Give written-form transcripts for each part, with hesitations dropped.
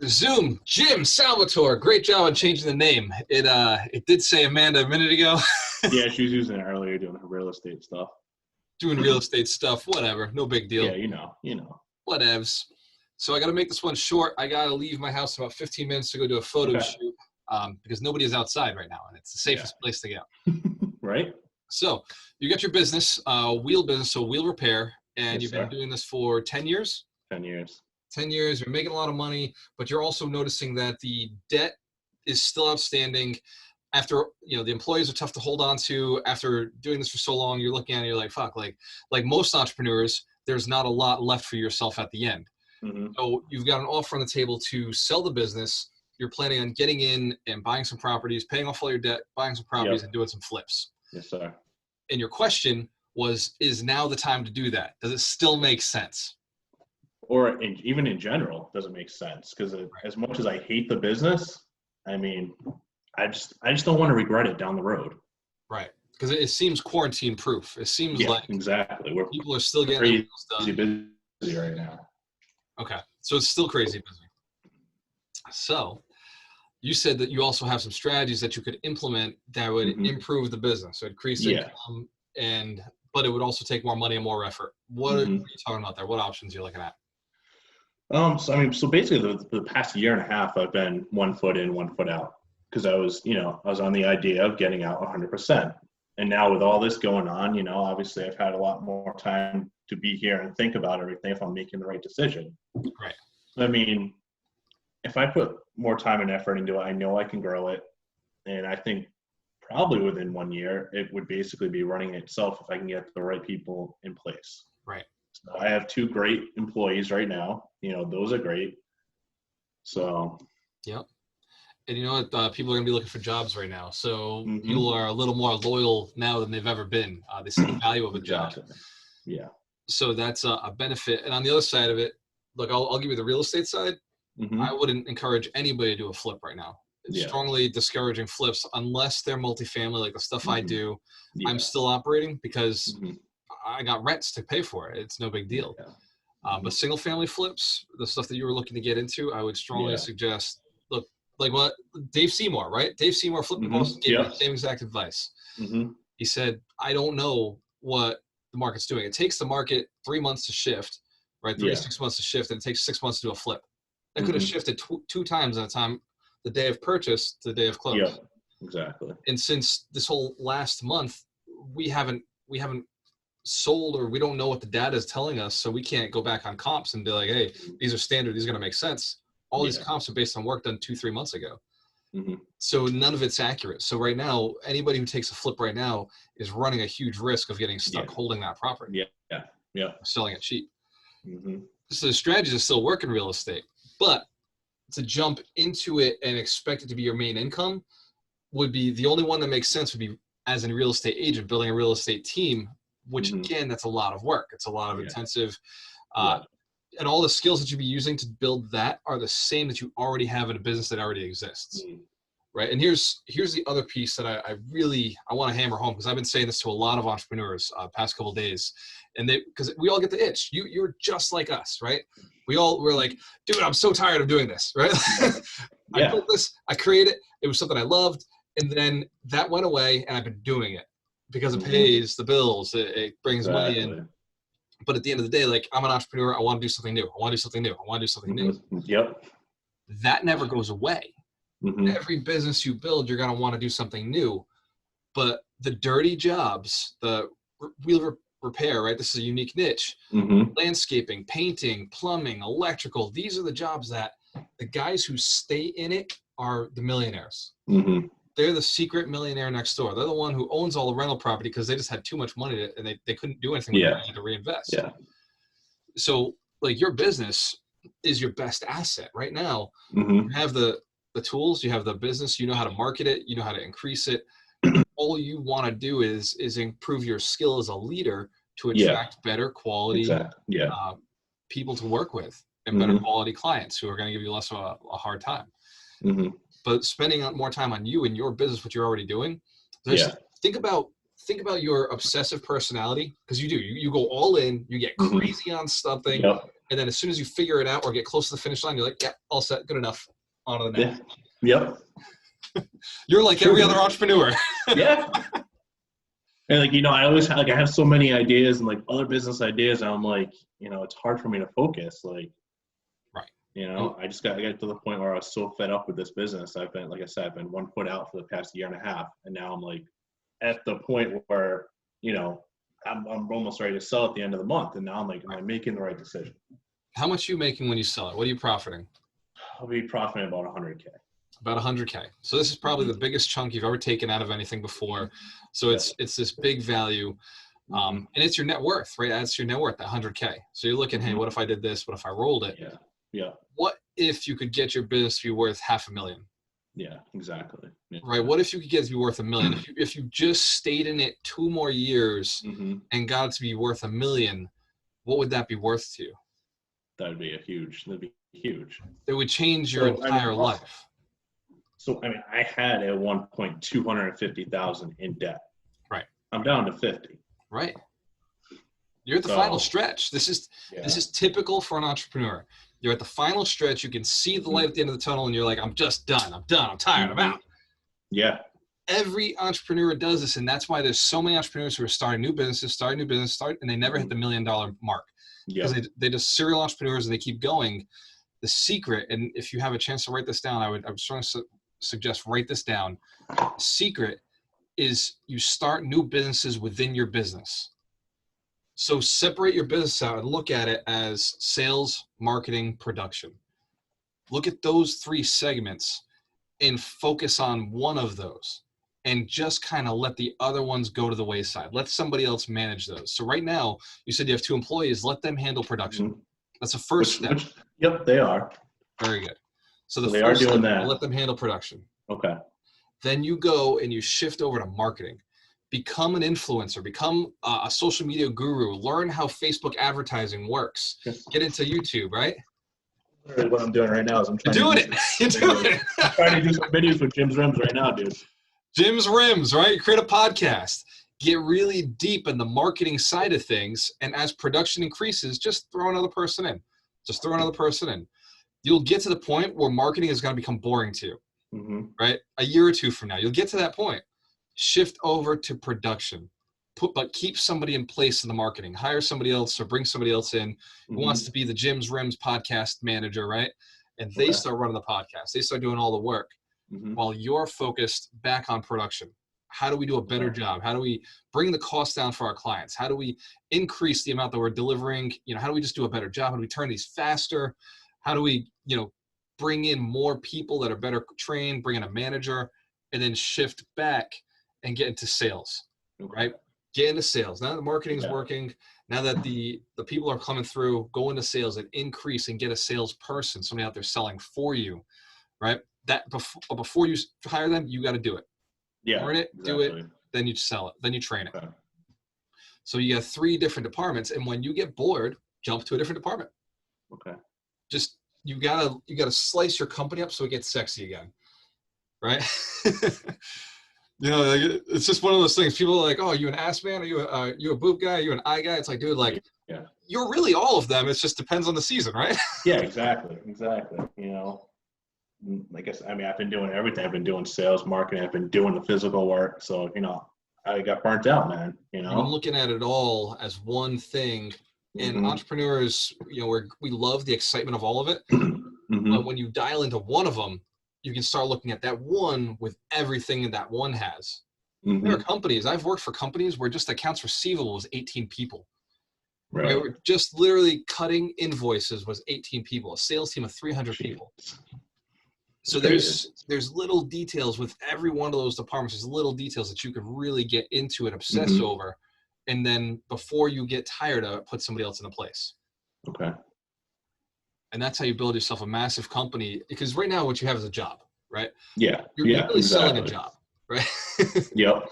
Zoom, Jim, Salvatore. Great job on changing the name. It did say Amanda a minute ago. Yeah, she was using it earlier doing her real estate stuff. Doing real estate stuff, whatever. No big deal. Yeah, you know. Whatevs. So I got to make this one short. I got to leave my house in about 15 minutes to go do a photo shoot because nobody is outside right now, and it's the safest place to go. Right? So you got your business, wheel business, so wheel repair, and you've been doing this for 10 years? 10 years. 10 years, you're making a lot of money, but you're also noticing that the debt is still outstanding. After, the employees are tough to hold on to. After doing this for so long, you're looking at it, you're like, fuck, like most entrepreneurs, there's not a lot left for yourself at the end. Mm-hmm. So you've got an offer on the table to sell the business. You're planning on getting in and buying some properties, paying off all your debt, buying some properties, and doing some flips. Yes, sir. And your question was, is now the time to do that? Does it still make sense? Or even in general, doesn't make sense, because as much as I hate the business, I mean, I just don't want to regret it down the road. Right, because it seems quarantine proof. It seems like exactly. People are still getting crazy busy right now. Okay, so it's still crazy busy. So you said that you also have some strategies that you could implement that would improve the business, so increase income, but it would also take more money and more effort. What are you talking about there? What options are you looking at? So basically the past year and a half, I've been 1 foot in, 1 foot out, because I was on the idea of getting out 100%. And now with all this going on, obviously I've had a lot more time to be here and think about everything if I'm making the right decision. Right. I mean, if I put more time and effort into it, I know I can grow it. And I think probably within 1 year, it would basically be running itself if I can get the right people in place. Right. So I have 2 great employees right now. Those are great. So. Yep. And you know what? People are going to be looking for jobs right now. So people are a little more loyal now than they've ever been. They see the value of a job. Yeah. So that's a benefit. And on the other side of it, look, I'll give you the real estate side. I wouldn't encourage anybody to do a flip right now. It's strongly discouraging flips unless they're multifamily, like the stuff I do. I'm still operating because I got rents to pay for it. It's no big deal. But single family flips, the stuff that you were looking to get into, I would strongly suggest, look, like what Dave Seymour, right? Dave Seymour, Flipping Boss, gave me the same exact advice. He said, I don't know what the market's doing. It takes the market 3 months to shift, right? 3 to 6 months to shift, and it takes 6 months to do a flip. That could have shifted 2 times at a time, the day of purchase to the day of close. Yeah, exactly. And since this whole last month, we haven't sold, or we don't know what the data is telling us, so we can't go back on comps and be like, hey, these are standard, these are going to make sense. All these comps are based on work done 2-3 months ago. So none of it's accurate. So right now, anybody who takes a flip right now is running a huge risk of getting stuck holding that property. Selling it cheap. So the strategies are still work in real estate, but to jump into it and expect it to be your main income would be the only one that makes sense would be as a real estate agent, building a real estate team, which again, that's a lot of work. It's a lot of intensive, and all the skills that you'd be using to build that are the same that you already have in a business that already exists. Right. And here's the other piece that I want to hammer home, because I've been saying this to a lot of entrepreneurs past couple of days, and because we all get the itch. You're just like us, right? We're like, dude, I'm so tired of doing this, right? I built this, I created it. It was something I loved. And then that went away, and I've been doing it because it pays the bills. It brings money in. But at the end of the day, like, I'm an entrepreneur. I want to do something new. I want to do something new. I want to do something new. That never goes away. Every business you build, you're going to want to do something new. But the dirty jobs, the wheel repair, right? This is a unique niche. Landscaping, painting, plumbing, electrical. These are the jobs that the guys who stay in it are the millionaires. They're the secret millionaire next door. They're the one who owns all the rental property because they just had too much money and they couldn't do anything with it. They had to reinvest. So like, your business is your best asset right now. You have the tools, you have the business, you know how to market it, you know how to increase it. All you want to do is improve your skill as a leader to attract better quality people to work with, and better quality clients who are going to give you less of a hard time. But spending more time on you and your business, what you're already doing, think about think about your obsessive personality, because you do. You go all in, you get crazy on something, and then as soon as you figure it out or get close to the finish line, you're like, yeah, all set, good enough, on to the next. Yep. You're like every other entrepreneur. Yeah. And like, I always have, I have so many ideas and like other business ideas. And I'm like, it's hard for me to focus. Like, right. I got to the point where I was so fed up with this business. I've been, like I said, I've been 1 foot out for the past year and a half. And now I'm like at the point where, I'm almost ready to sell at the end of the month. And now I'm like, am I making the right decision? How much are you making when you sell it? What are you profiting? I'll be profiting about 100K. About 100K. So this is probably the biggest chunk you've ever taken out of anything before. So it's this big value, and it's your net worth, right? That's your net worth, that 100K. So you're looking, hey, what if I did this? What if I rolled it? Yeah. What if you could get your business to be worth $500,000? Yeah, exactly. Yeah. Right. What if you could get it to be worth $1 million? If you just stayed in it 2 more years and got it to be worth $1 million, what would that be worth to you? That'd be huge. It would change your entire life. So, I had at one point $250,000 in debt. Right. I'm down to 50. Right. You're at the final stretch. This is typical for an entrepreneur. You're at the final stretch. You can see the light at the end of the tunnel, and you're like, I'm just done. I'm tired. I'm out. Yeah. Every entrepreneur does this, and that's why there's so many entrepreneurs who are starting new businesses, and they never hit the $1 million mark. Because they just serial entrepreneurs and they keep going. The secret, and if you have a chance to write this down, I would strongly suggest write this down. The secret is you start new businesses within your business. So separate your business out and look at it as sales, marketing, production. Look at those 3 segments and focus on one of those and just kind of let the other ones go to the wayside. Let somebody else manage those. So right now, you said you have 2 employees. Let them handle production. That's the first step. Yep, they are. Very good. So they are doing that. Let them handle production. Okay. Then you go and you shift over to marketing. Become an influencer. Become a social media guru. Learn how Facebook advertising works. Get into YouTube, right? Literally what I'm doing right now is I'm trying You're doing it. I'm trying to do some videos with Jim's Rims right now, dude. Jim's Rims, right? Create a podcast. Get really deep in the marketing side of things. And as production increases, just throw another person in. You'll get to the point where marketing is going to become boring to you, right? A year or 2 from now, you'll get to that point. Shift over to production, but keep somebody in place in the marketing. Hire somebody else or bring somebody else in who wants to be the Jim's Rims podcast manager, right? And they start running the podcast. They start doing all the work while you're focused back on production. How do we do a better job? How do we bring the cost down for our clients? How do we increase the amount that we're delivering? How do we just do a better job? How do we turn these faster? How do we, bring in more people that are better trained, bring in a manager, and then shift back and get into sales, right? Get into sales. Now that marketing is working, now that the people are coming through, go into sales and increase and get a salesperson, somebody out there selling for you, right? That before you hire them, you got to do it. Yeah. Learn it, do it, then you sell it, then you train it. Okay. So you have 3 different departments, and when you get bored, jump to a different department. Okay. Just you gotta slice your company up so it gets sexy again, right? It's just one of those things. People are like, "Oh, are you an ass man? Are you a boob guy? Are you an eye guy?" It's like, dude, you're really all of them. It just depends on the season, right? Yeah, exactly. I guess I've been doing everything. I've been doing sales, marketing. I've been doing the physical work. So I got burnt out, man. I'm looking at it all as one thing. And entrepreneurs, we love the excitement of all of it. But when you dial into one of them, you can start looking at that one with everything that one has. There are companies. I've worked for companies where just accounts receivable was 18 people. Right. Just literally cutting invoices was 18 people. A sales team of 300 people. So there's little details with every one of those departments. There's little details that you could really get into and obsess over. And then before you get tired of it, put somebody else in a place. Okay. And that's how you build yourself a massive company. Because right now what you have is a job, right? Yeah. You're really selling a job, right? Yep.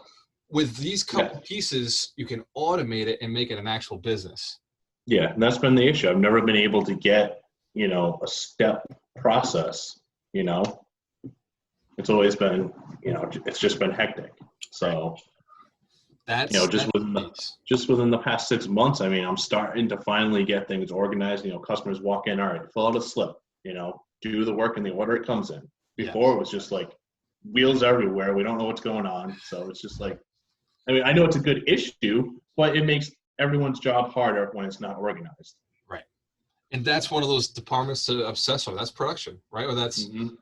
With these couple pieces, you can automate it and make it an actual business. Yeah. And that's been the issue. I've never been able to get, a step process, It's always been, it's just been hectic. So. You know, That's just within the past 6 months, I mean, I'm starting to finally get things organized. You know, customers walk in, all right, fill out a slip, you know, do the work in the order it comes in. Before it was just like wheels everywhere. We don't know what's going on. So it's just like, I mean, I know it's a good issue, but it makes everyone's job harder when it's not organized. right. And that's one of those departments to obsess over. That's production, right? Or that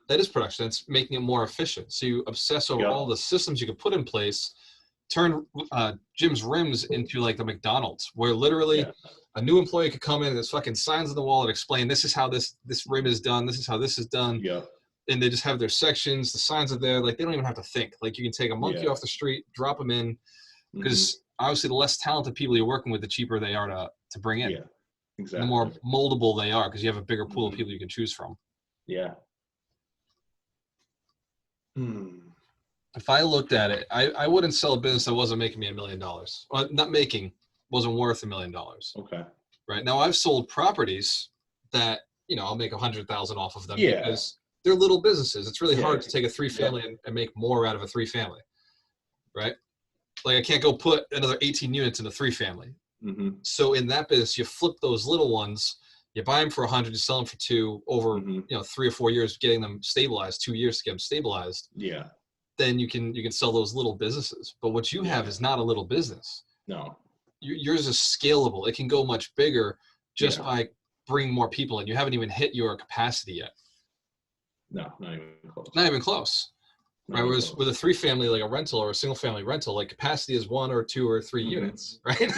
is production. That's making it more efficient. So you obsess over all the systems you could put in place, turn Jim's rims into like the McDonald's, where literally a new employee could come in and there's fucking signs on the wall that explain this is how this rim is done, this is how this is done. And they just have their sections, the signs are there, like they don't even have to think. Like you can take a monkey off the street, drop them in, because obviously the less talented people you're working with, the cheaper they are to bring in. Exactly. The more moldable they are, because you have a bigger pool of people you can choose from. If I looked at it, I wouldn't sell a business that wasn't making me $1 million. Well, wasn't worth $1 million. Okay. Right. Now I've sold properties that, you know, I'll make 100,000 off of them because they're little businesses. It's really hard to take a 3-family and make more out of a 3-family. Right. Like I can't go put another 18 units in a 3-family. So in that business, you flip those little ones, you buy them for 100, you sell them for 2 over, you know, 3 or 4 years, getting them stabilized, 2 years to get them stabilized. Then you can sell those little businesses. But what you have is not a little business. No. Yours is scalable. It can go much bigger just by bringing more people in. You haven't even hit your capacity yet. No, not even close. Not even close. Right. Whereas with a 3-family, like a rental or a single family rental, like capacity is 1 or 2 or 3 units, right?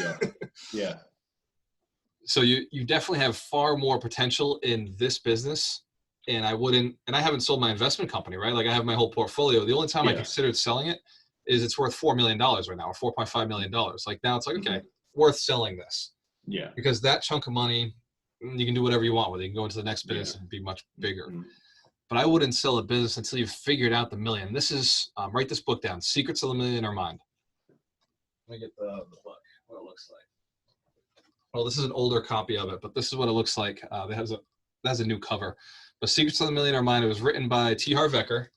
So you definitely have far more potential in this business. And I haven't sold my investment company, right? Like I have my whole portfolio. The only time I considered selling it is it's worth $4 million right now, or $4.5 million. Like now it's like, okay, worth selling this. Because that chunk of money, you can do whatever you want with it. You can go into the next business and be much bigger. But I wouldn't sell a business until you've figured out the million. This is, write this book down, Secrets of the Millionaire Mind. Let me get the book, what it looks like. Well, this is an older copy of it, but this is what it looks like. It has a new cover. But Secrets of the Millionaire Mind, it was written by Harv Eker.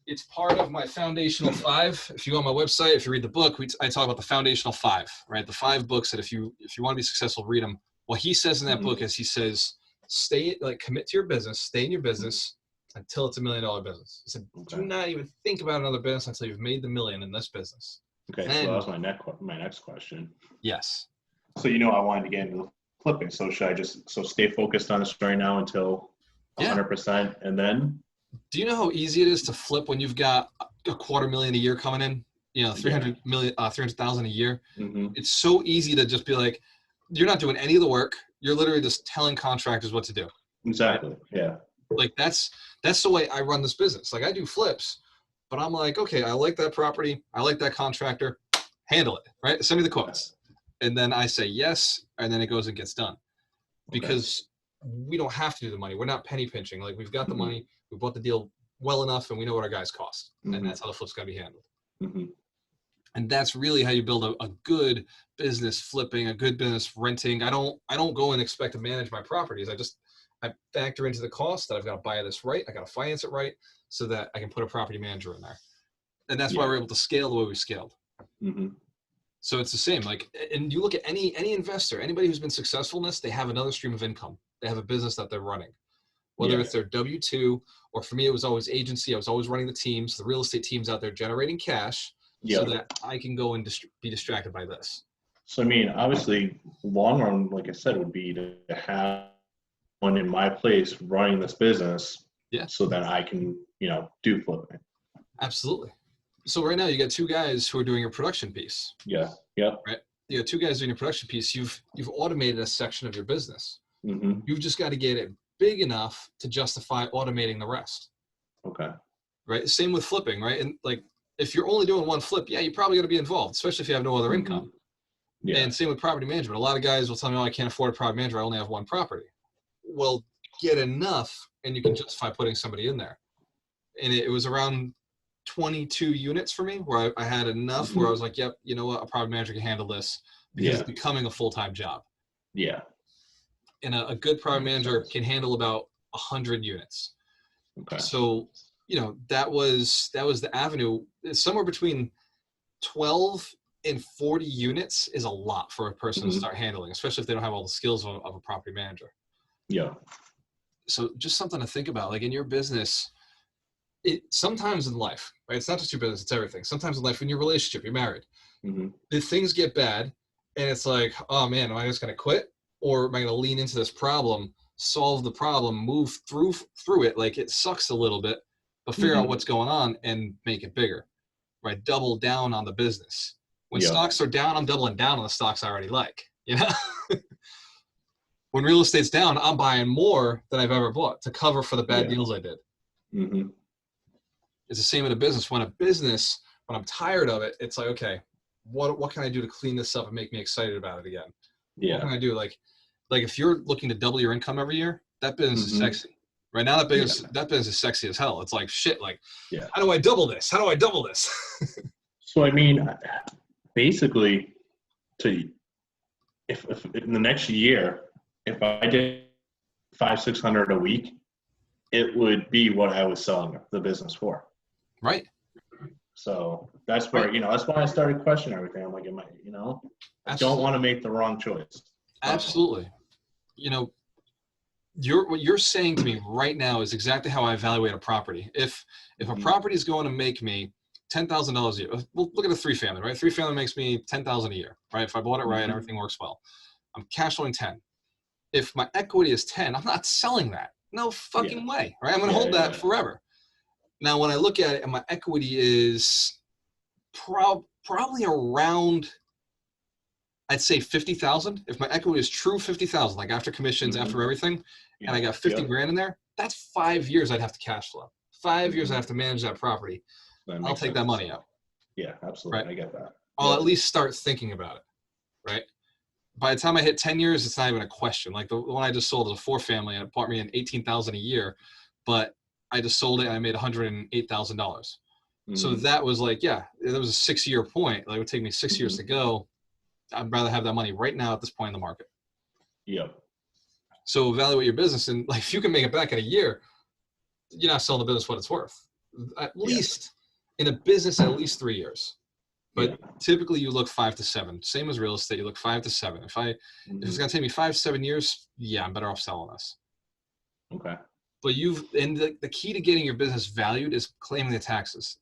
It's part of my foundational 5. If you go on my website, if you read the book, I talk about the foundational 5, right? The 5 books that if you want to be successful, read them. What he says in that book is he says, commit to your business, stay in your business until it's $1 million business. He said, do not even think about another business until you've made the $1 million in this business. Okay, so that was my next question. Yes. So, you know, I wanted to get into flipping. So should I just stay focused on this right now until 100%, and then? Do you know how easy it is to flip when you've got $250,000 a year coming in? You know, 300,000 a year. It's so easy to just be like, you're not doing any of the work. You're literally just telling contractors what to do. Exactly. Yeah. Like that's the way I run this business. Like I do flips, but I'm like, okay, I like that property. I like that contractor. Handle it, right? Send me the quotes. And then I say yes, and then it goes and gets done. Because we don't have to do the money. We're not penny pinching. Like we've got the money. We bought the deal well enough, and we know what our guys cost. And that's how the flip's got to be handled. And that's really how you build a good business flipping, a good business renting. I don't go and expect to manage my properties. I factor into the cost that I've got to buy this right. I got to finance it right so that I can put a property manager in there. And that's why we're able to scale the way we scaled. So it's the same. Like, and you look at any investor, anybody who's been successful in this, they have another stream of income. They have a business that they're running, whether it's their W-2, or for me, it was always agency. I was always running the teams, the real estate teams out there generating cash so that I can go and be distracted by this. So, I mean, obviously long run, like I said, would be to have one in my place running this business so that I can, you know, do flipping. Absolutely. So right now you got 2 guys who are doing your production piece. Right. You got 2 guys doing your production piece. You've automated a section of your business. You've just got to get it big enough to justify automating the rest. Right. Same with flipping, right? And like, if you're only doing one flip, you're probably going to be involved, especially if you have no other income. And same with property management. A lot of guys will tell me, oh, I can't afford a property manager. I only have one property. Well, get enough and you can justify putting somebody in there. And it was around 22 units for me where I had enough where I was like, yep, you know what? A property manager can handle this because it's becoming a full-time job. And a good property manager can handle about 100 units. So, you know, that was the avenue. Somewhere between 12 and 40 units is a lot for a person to Mhm. start handling, especially if they don't have all the skills of a property manager. Yeah. So just something to think about, like in your business, sometimes in life, right? It's not just your business, it's everything. Sometimes in life, in your relationship, you're married, Mm-hmm. if things get bad and it's like, oh man, am I just going to quit? Or am I going to lean into this problem, solve the problem, move through it? Like it sucks a little bit, but figure out Mm-hmm. what's going on and make it bigger, right? Double down on the business. When Yeah. stocks are down, I'm doubling down on the stocks I already like, you know? When real estate's down, I'm buying more than I've ever bought to cover for the bad Yeah. deals I did. Mm-hmm. It's the same in a business. When I'm tired of it, it's like, okay, what can I do to clean this up and make me excited about it again? Yeah. What can I do? Like if you're looking to double your income every year, that business is Mm-hmm. sexy. Right now, that business is sexy as hell. It's like shit. Like, Yeah. how do I double this? How do I double this? So I mean, basically, if in the next year, if I did 500-600 a week, it would be what I was selling the business for. Right. So that's where, that's why I started questioning everything. I'm like, I don't want to make the wrong choice. Absolutely. What you're saying to me right now is exactly how I evaluate a property. If a property is going to make me $10,000 a year, we'll look at a 3-family, right? 3-family makes me $10,000 a year, right? If I bought it right, everything works well. I'm cash flowing 10. If my equity is 10, I'm not selling that. No fucking way, right? I'm going to hold that forever. Now, when I look at it and my equity is probably around, I'd say 50,000. If my equity is true 50,000, like after commissions, after everything, and I got 50 grand in there, that's 5 years I'd have to cash flow. 5 years I have to manage that property. I'll take that money out. Yeah, absolutely. Right? I get that. I'll at least start thinking about it, right? By the time I hit 10 years, it's not even a question. Like the one I just sold is a 4-family and it brought me in $18,000 a year, but I just sold it and I made $108,000. So that was like, it was a 6-year point. Like it would take me 6 years to go. I'd rather have that money right now at this point in the market. Yep. So evaluate your business, and like if you can make it back in a year, you're not selling the business what it's worth. At least in a business, at least 3 years. But typically you look 5 to 7. Same as real estate, you look 5 to 7. If it's gonna take me 5 to 7 years, I'm better off selling this. Okay. But the key to getting your business valued is claiming the taxes.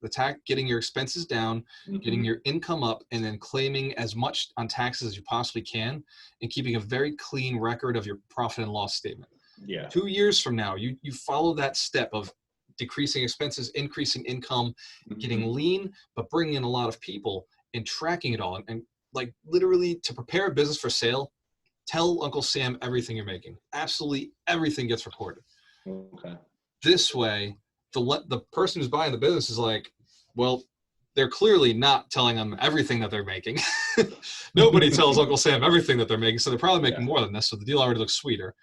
Getting your expenses down, getting your income up, and then claiming as much on taxes as you possibly can, and keeping a very clean record of your profit and loss statement. Yeah. 2 years from now, you follow that step of decreasing expenses, increasing income, getting lean, but bringing in a lot of people and tracking it all. And like literally to prepare a business for sale, tell Uncle Sam everything you're making. Absolutely everything gets recorded. Okay. This way, the person who's buying the business is like, well, they're clearly not telling them everything that they're making. Nobody tells Uncle Sam everything that they're making, so they're probably making more than this. So the deal already looks sweeter.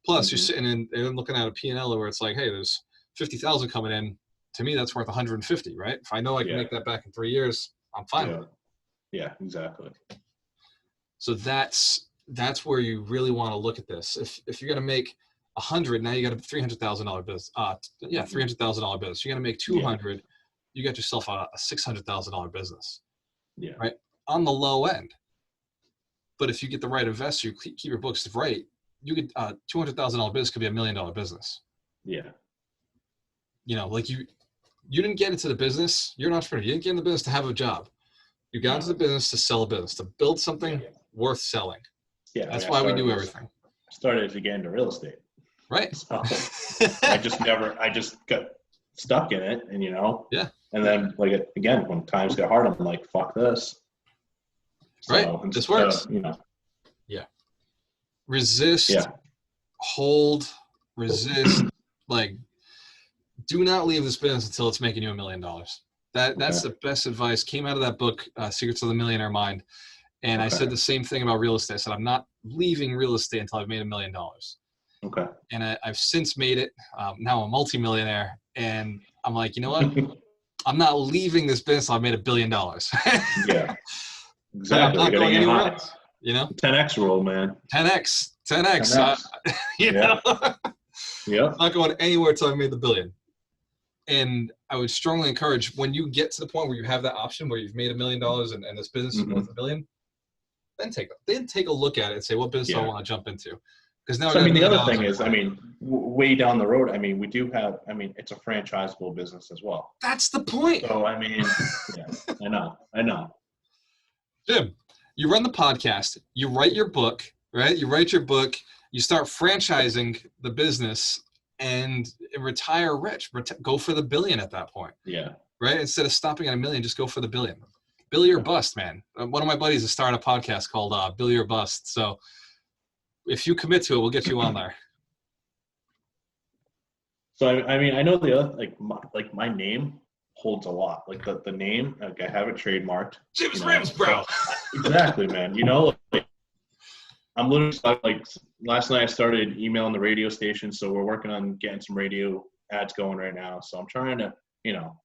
Plus, you're sitting in and looking at a P&L where it's like, hey, there's 50,000 coming in. To me, that's worth 150, right? If I know I can make that back in 3 years, I'm fine with it. Yeah, exactly. So that's where you really want to look at this. If you're going to make 100, now you got a $300,000 business. $300,000 business. You're going to make 200. You got yourself a $600,000 business. Yeah. Right on the low end. But if you get the right investor, you keep your books right. You get $200,000 business could be $1 million business. Yeah. Like you didn't get into the business. You're an entrepreneur. You didn't get in the business to have a job. You got into the business to sell a business, to build something worth selling. Yeah. That's why we do everything. Started to get into real estate. Right. So I just got stuck in it and, and then like, again, when times get hard, I'm like, fuck this. Right. This works. Yeah. Resist, hold, resist, like, do not leave this business until it's making you $1 million. That's the best advice. Came out of that book, Secrets of the Millionaire Mind. And I said the same thing about real estate. I said, I'm not leaving real estate until I've made $1 million. Okay. And I've since made it. Now I'm a multimillionaire. And I'm like, you know what? I'm not leaving this business until I've made $1 billion. Yeah. Exactly. I'm not going anywhere else. 10X rule, man. 10X. Yeah. I'm not going anywhere until I've made the $1 billion. And I would strongly encourage, when you get to the point where you have that option where you've made $1 million and this business is worth $1 billion, then take a look at it and say, what business do I want to jump into? Because now, so, I mean, the other thing is, I mean, way down the road, I mean, we do have, I mean, it's a franchisable business as well. That's the point. So, I mean, yeah, I know. Jim, you run the podcast, you write your book, right? You write your book, you start franchising the business and retire rich. Go for the $1 billion at that point. Yeah. Right? Instead of stopping at $1 million, just go for the $1 billion. Billy or bust, man. One of my buddies is starting a podcast called Billy or Bust. So if you commit to it, we'll get you on there. So, I mean, I know the other, like my name holds a lot. Like the name, like I have it trademarked. Jim's Rims, bro. Exactly, man. You know, like, I'm literally like last night I started emailing the radio station, so we're working on getting some radio ads going right now. So I'm trying to, you know,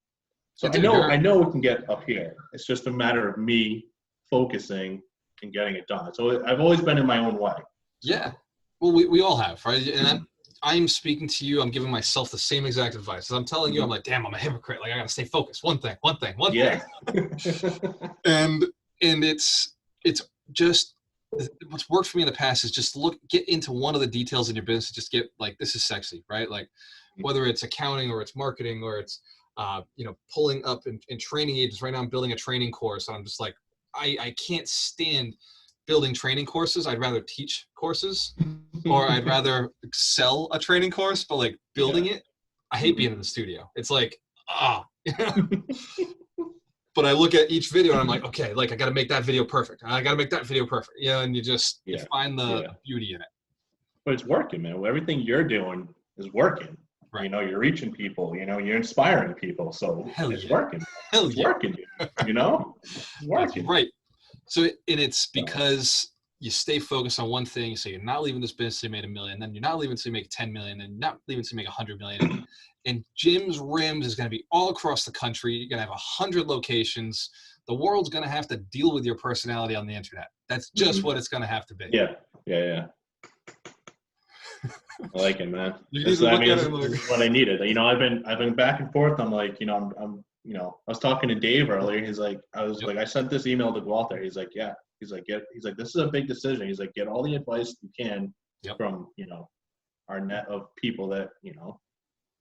so I know we can get up here. It's just a matter of me focusing and getting it done. So I've always been in my own way. Yeah. Well, we all have, right? And I'm speaking to you. I'm giving myself the same exact advice. As I'm telling you, I'm like, damn, I'm a hypocrite. Like, I got to stay focused. One thing. And it's just, what's worked for me in the past is just get into one of the details in your business. Just get like, this is sexy, right? Like whether it's accounting or it's marketing or it's, pulling up and training agents. Right now I'm building a training course. And I'm just like, I can't stand building training courses. I'd rather teach courses or I'd rather sell a training course, but like building it, I hate being in the studio. It's like, but I look at each video and I'm like, okay, like I got to make that video perfect. I got to make that video perfect. Yeah. And you just you find the beauty in it. But it's working, man. Everything you're doing is working. Right. You know, you're reaching people, you know, you're inspiring people. So it's working. It's working, you know, it's working. Right. So, and it's because you stay focused on one thing. So you're not leaving this business to make $1 million, then you're not leaving to make 10 million, and you're not leaving to make 100 million. And Jim's Rims is going to be all across the country. You're going to have 100 locations. The world's going to have to deal with your personality on the internet. That's just what it's going to have to be. Yeah. I like it, man. This is what I needed. You know, I've been back and forth. I'm like, you know, I'm I was talking to Dave earlier. He's like, I sent this email to Walter. He's like, yeah. He's like, this is a big decision. He's like, get all the advice you can from, you know, our net of people that, you know.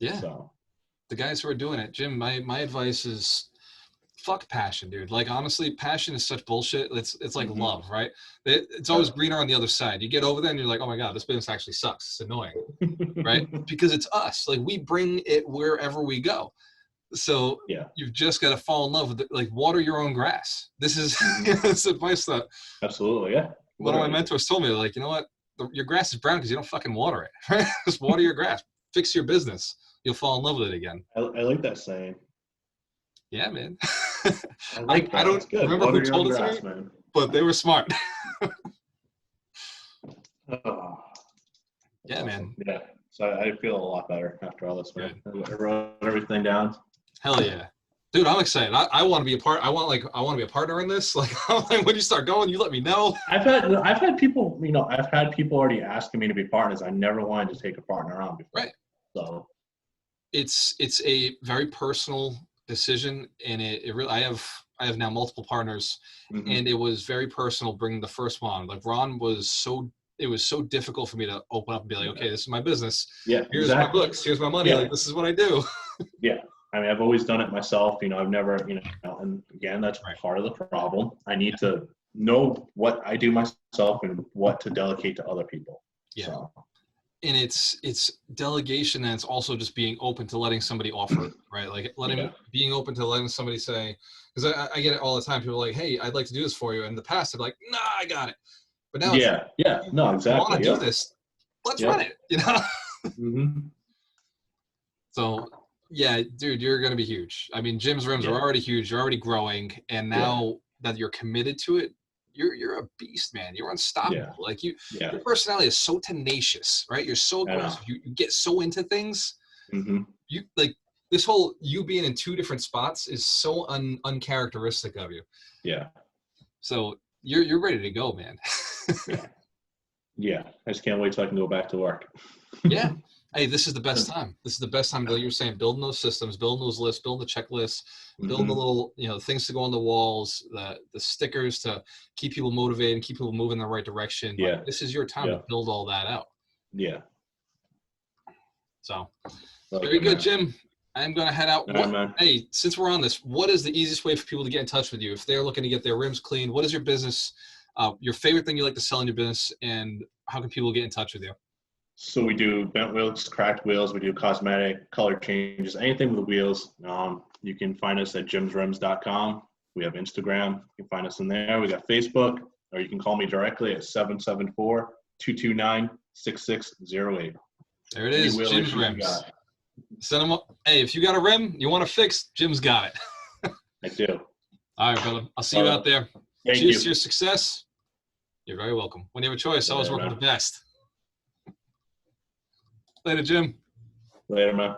Yeah. So the guys who are doing it, Jim, my advice is fuck passion, dude. Like, honestly, passion is such bullshit. It's like love, right? It's always greener on the other side. You get over there and you're like, oh my God, this business actually sucks. It's annoying, right? Because it's us. Like, we bring it wherever we go. So you've just got to fall in love with it. Like, water your own grass. This is this advice that absolutely, one of my mentors told me, like, you know what? Your grass is brown because you don't fucking water it. Right? Just water your grass. Fix your business. You'll fall in love with it again. I like that saying. Yeah, man. I don't remember who told it to me, but they were smart. Yeah, man. Yeah. So I feel a lot better after all this, man. I wrote everything down. Hell yeah. Dude, I'm excited. I want to be a part. I want to be a partner in this. Like, when you start going, you let me know. I've had people, you know, already asking me to be partners. I never wanted to take a partner on before. Right. So it's a very personal decision, and it really, I have now multiple partners, and it was very personal bringing the first one. Like, Ron it was so difficult for me to open up and be like, okay, this is my business. Yeah. Here's my books. Here's my money. Like, this is what I do. Yeah. I mean, I've always done it myself. You know, I've never, you know, and again, that's part of the problem. I need to know what I do myself and what to delegate to other people. Yeah. So. And it's delegation, and it's also just being open to letting somebody offer it, right? Like, being open to letting somebody say, because I get it all the time. People are like, hey, I'd like to do this for you. And in the past, they're like, nah, I got it. But now, no, exactly. I want to do this. Let's run it, you know? So, yeah, dude, you're going to be huge. I mean, Jim's Rims are already huge. You're already growing. And now that you're committed to it, you're a beast, man. You're unstoppable. Yeah. Like, your personality is so tenacious, right? You're so aggressive. You get so into things. You like this whole you being in two different spots is so uncharacteristic of you. Yeah. So you're ready to go, man. Yeah. I just can't wait till I can go back to work. Yeah. Hey, this is the best time. This is the best time, like you were saying, building those systems, building those lists, building the checklists, building the little, things to go on the walls, the stickers to keep people motivated and keep people moving in the right direction. Yeah. Like, this is your time to build all that out. Yeah. So, Okay, very good, man. Jim. I'm going to head out. Hey, since we're on this, what is the easiest way for people to get in touch with you? If they're looking to get their rims cleaned, what is your business, your favorite thing you like to sell in your business, and how can people get in touch with you? So we do bent wheels, cracked wheels. We do cosmetic, color changes, anything with the wheels. You can find us at jimsrims.com. We have Instagram. You can find us in there. We got Facebook, or you can call me directly at 774-229-6608. There it is, Jim's Rims. Send them up. Hey, if you got a rim you want to fix, Jim's got it. I do. All right, brother. I'll see you out there. Cheers to your success. You're very welcome. When you have a choice, always work with the best. Later, Jim. Later, man.